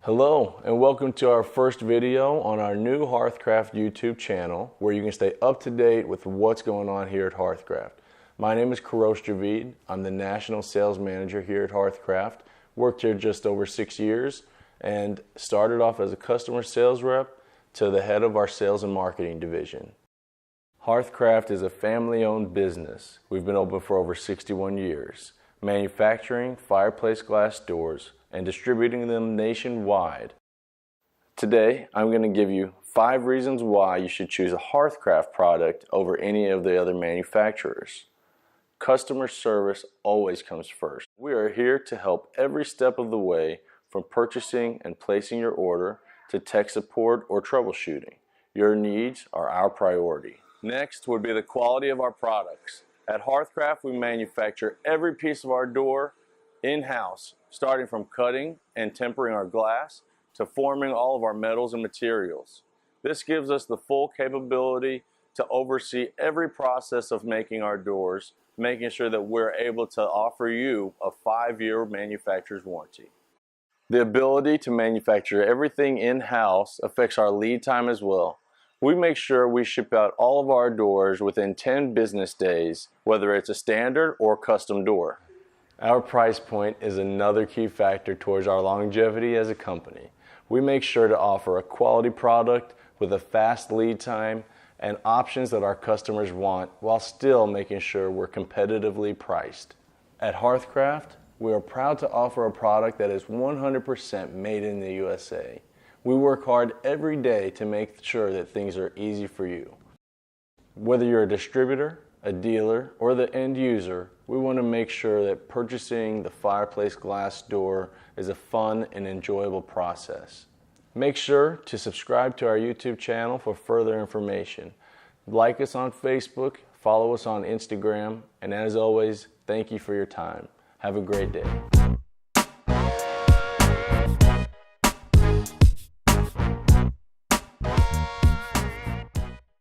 Hello and welcome to our first video on our new Hearthcraft YouTube channel where you can stay up to date with what's going on here at Hearthcraft. My name is Javid. I'm the National Sales Manager here at Hearthcraft. Worked here just over 6 years and started off as a customer sales rep to the head of our sales and marketing division. Hearthcraft is a family-owned business. We've been open for over 61 years, manufacturing fireplace glass doors and distributing them nationwide. Today, I'm going to give you 5 reasons why you should choose a Hearthcraft product over any of the other manufacturers. Customer service always comes first. We are here to help every step of the way, from purchasing and placing your order to tech support or troubleshooting. Your needs are our priority. Next would be the quality of our products. At Hearthcraft, we manufacture every piece of our door in-house, starting from cutting and tempering our glass to forming all of our metals and materials. This gives us the full capability to oversee every process of making our doors, making sure that we're able to offer you a 5-year manufacturer's warranty. The ability to manufacture everything in-house affects our lead time as well. We make sure we ship out all of our doors within 10 business days, whether it's a standard or custom door. Our price point is another key factor towards our longevity as a company. We make sure to offer a quality product with a fast lead time and options that our customers want while still making sure we're competitively priced. At Hearthcraft, we are proud to offer a product that is 100% made in the USA. We work hard every day to make sure that things are easy for you. Whether you're a distributor, a dealer, or the end user, we want to make sure that purchasing the fireplace glass door is a fun and enjoyable process. Make sure to subscribe to our YouTube channel for further information. Like us on Facebook, follow us on Instagram, and as always, thank you for your time. Have a great day.